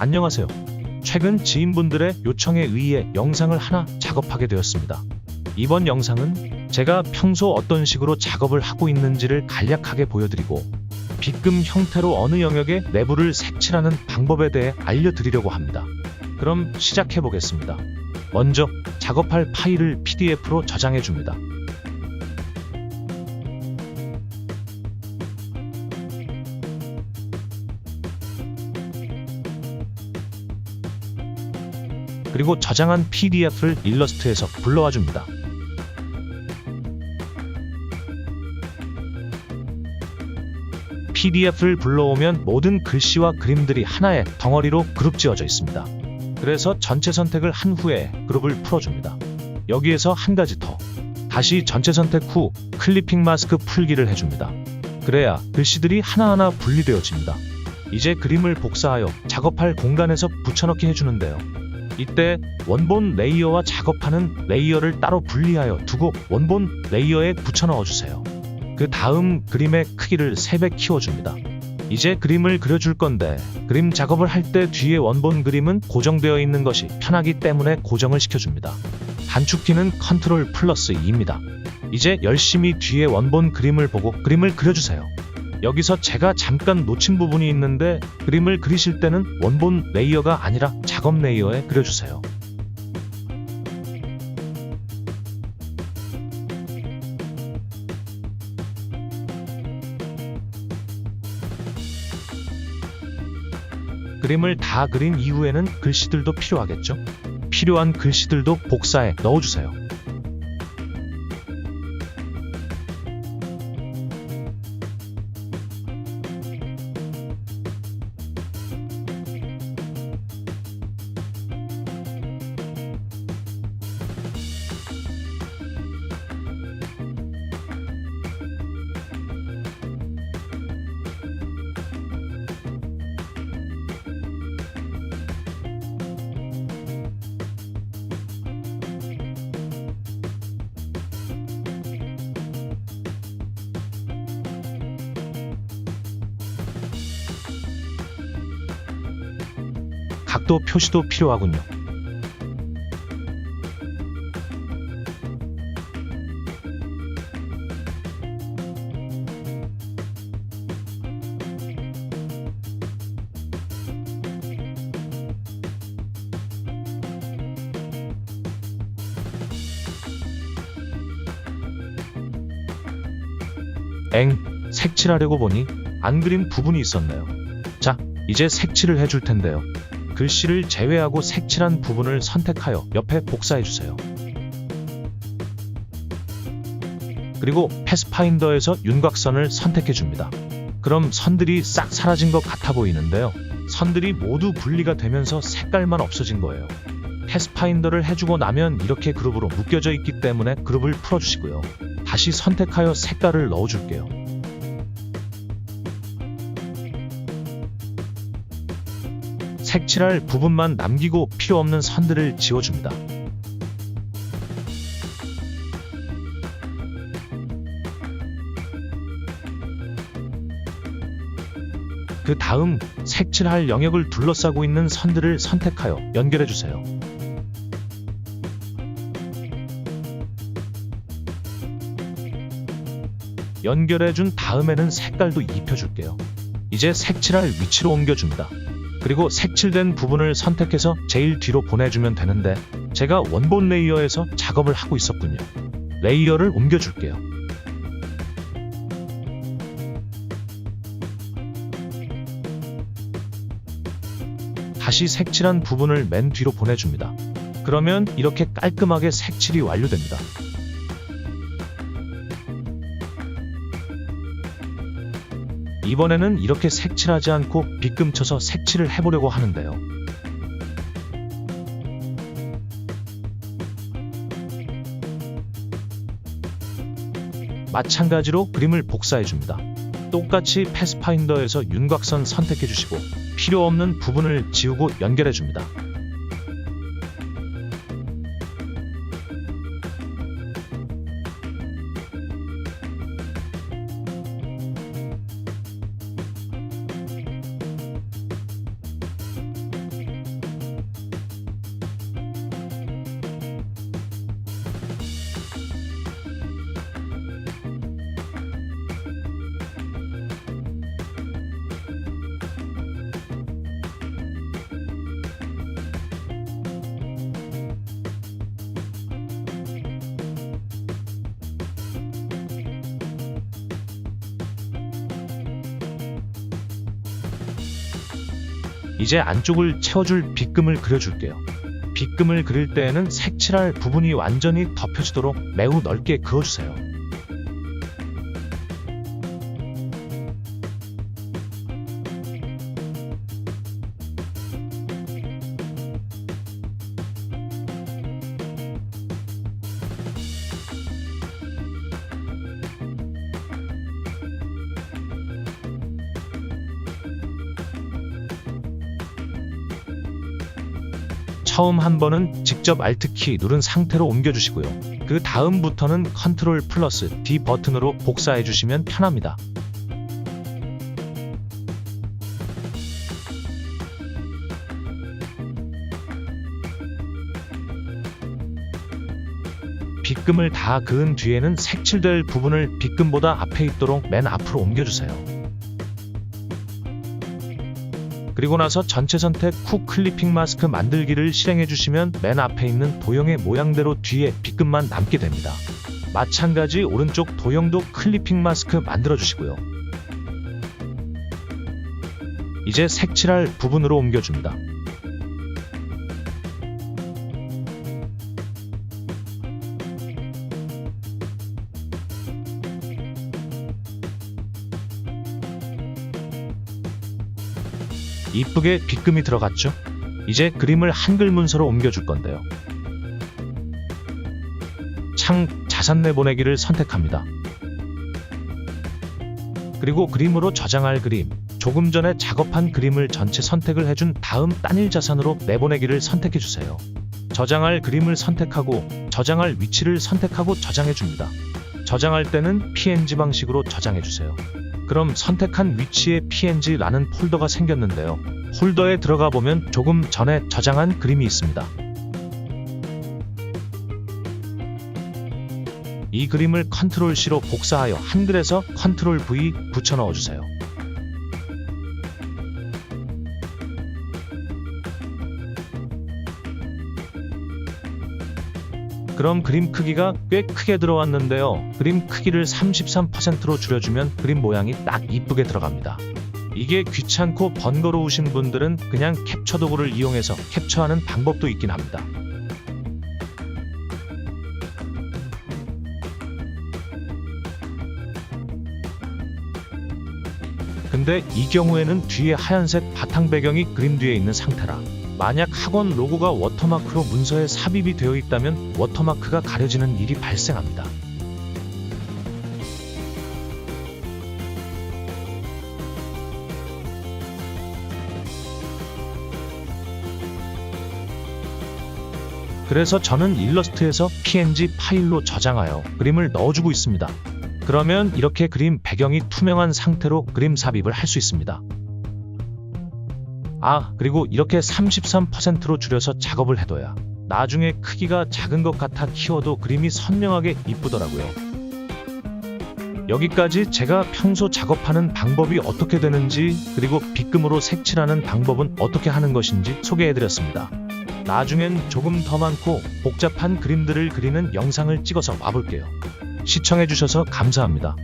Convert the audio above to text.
안녕하세요. 최근 지인분들의 요청에 의해 영상을 하나 작업하게 되었습니다. 이번 영상은 제가 평소 어떤 식으로 작업을 하고 있는지를 간략하게 보여드리고 빗금 형태로 어느 영역의 내부를 색칠하는 방법에 대해 알려드리려고 합니다. 그럼 시작해 보겠습니다. 먼저 작업할 파일을 PDF로 저장해 줍니다. 그리고 저장한 PDF를 일러스트에서 불러와 줍니다. PDF를 불러오면 모든 글씨와 그림들이 하나의 덩어리로 그룹 지어져 있습니다. 그래서 전체 선택을 한 후에 그룹을 풀어줍니다. 여기에서 한 가지 더. 다시 전체 선택 후 클리핑 마스크 풀기를 해줍니다. 그래야 글씨들이 하나하나 분리되어집니다. 이제 그림을 복사하여 작업할 공간에서 붙여넣기 해주는데요. 이때 원본 레이어와 작업하는 레이어를 따로 분리하여 두고 원본 레이어에 붙여 넣어주세요. 그 다음 그림의 크기를 3배 키워줍니다. 이제 그림을 그려줄 건데 그림 작업을 할 때 뒤에 원본 그림은 고정되어 있는 것이 편하기 때문에 고정을 시켜줍니다. 단축키는 Ctrl+E입니다. 이제 열심히 뒤에 원본 그림을 보고 그림을 그려주세요. 여기서 제가 잠깐 놓친 부분이 있는데 그림을 그리실 때는 원본 레이어가 아니라 작업 레이어에 그려주세요. 그림을 다 그린 이후에는 글씨들도 필요하겠죠? 필요한 글씨들도 복사해 넣어주세요. 각도 표시도 필요하군요. 색칠하려고 보니 안 그린 부분이 있었네요. 자, 이제 색칠을 해줄 텐데요. 글씨를 제외하고 색칠한 부분을 선택하여 옆에 복사해주세요. 그리고 패스파인더에서 윤곽선을 선택해줍니다. 그럼 선들이 싹 사라진 것 같아 보이는데요. 선들이 모두 분리가 되면서 색깔만 없어진 거예요. 패스파인더를 해주고 나면 이렇게 그룹으로 묶여져 있기 때문에 그룹을 풀어주시고요. 다시 선택하여 색깔을 넣어줄게요. 색칠할 부분만 남기고 필요 없는 선들을 지워줍니다. 그 다음 색칠할 영역을 둘러싸고 있는 선들을 선택하여 연결해주세요. 연결해준 다음에는 색깔도 입혀줄게요. 이제 색칠할 위치로 옮겨줍니다. 그리고 색칠된 부분을 선택해서 제일 뒤로 보내주면 되는데 제가 원본 레이어에서 작업을 하고 있었군요. 레이어를 옮겨줄게요. 다시 색칠한 부분을 맨 뒤로 보내줍니다. 그러면 이렇게 깔끔하게 색칠이 완료됩니다. 이번에는 이렇게 색칠하지 않고 빗금 쳐서 색칠을 해보려고 하는데요. 마찬가지로 그림을 복사해줍니다. 똑같이 패스파인더에서 윤곽선 선택해주시고 필요 없는 부분을 지우고 연결해줍니다. 이제 안쪽을 채워줄 빗금을 그려줄게요. 빗금을 그릴 때에는 색칠할 부분이 완전히 덮여지도록 매우 넓게 그어주세요. 처음 한 번은 직접 Alt키 누른 상태로 옮겨주시고요. 그 다음부터는 Ctrl 플러스 D 버튼으로 복사해주시면 편합니다. 빗금을 다 그은 뒤에는 색칠될 부분을 빗금보다 앞에 있도록 맨 앞으로 옮겨주세요. 그리고 나서 전체 선택 후 클리핑 마스크 만들기를 실행해주시면 맨 앞에 있는 도형의 모양대로 뒤에 빗금만 남게 됩니다. 마찬가지 오른쪽 도형도 클리핑 마스크 만들어주시고요. 이제 색칠할 부분으로 옮겨줍니다. 이쁘게 빗금이 들어갔죠? 이제 그림을 한글 문서로 옮겨줄 건데요. 창 자산 내보내기를 선택합니다. 그리고 그림으로 저장할 그림, 조금 전에 작업한 그림을 전체 선택을 해준 다음 단일 자산으로 내보내기를 선택해주세요. 저장할 그림을 선택하고 저장할 위치를 선택하고 저장해줍니다. 저장할 때는 PNG 방식으로 저장해주세요. 그럼 선택한 위치에 PNG라는 폴더가 생겼는데요. 폴더에 들어가 보면 조금 전에 저장한 그림이 있습니다. 이 그림을 Ctrl+C로 복사하여 한글에서 Ctrl+V 붙여 넣어주세요. 그럼 그림 크기가 꽤 크게 들어왔는데요. 그림 크기를 33%로 줄여주면 그림 모양이 딱 이쁘게 들어갑니다. 이게 귀찮고 번거로우신 분들은 그냥 캡처 도구를 이용해서 캡처하는 방법도 있긴 합니다. 근데 이 경우에는 뒤에 하얀색 바탕 배경이 그림 뒤에 있는 상태라 만약 학원 로고가 워터마크로 문서에 삽입이 되어 있다면 워터마크가 가려지는 일이 발생합니다. 그래서 저는 일러스트에서 PNG 파일로 저장하여 그림을 넣어주고 있습니다. 그러면 이렇게 그림 배경이 투명한 상태로 그림 삽입을 할 수 있습니다. 그리고 이렇게 33%로 줄여서 작업을 해둬야 나중에 크기가 작은 것 같아 키워도 그림이 선명하게 이쁘더라고요. 여기까지 제가 평소 작업하는 방법이 어떻게 되는지 그리고 빗금으로 색칠하는 방법은 어떻게 하는 것인지 소개해드렸습니다. 나중엔 조금 더 많고 복잡한 그림들을 그리는 영상을 찍어서 와볼게요. 시청해주셔서 감사합니다.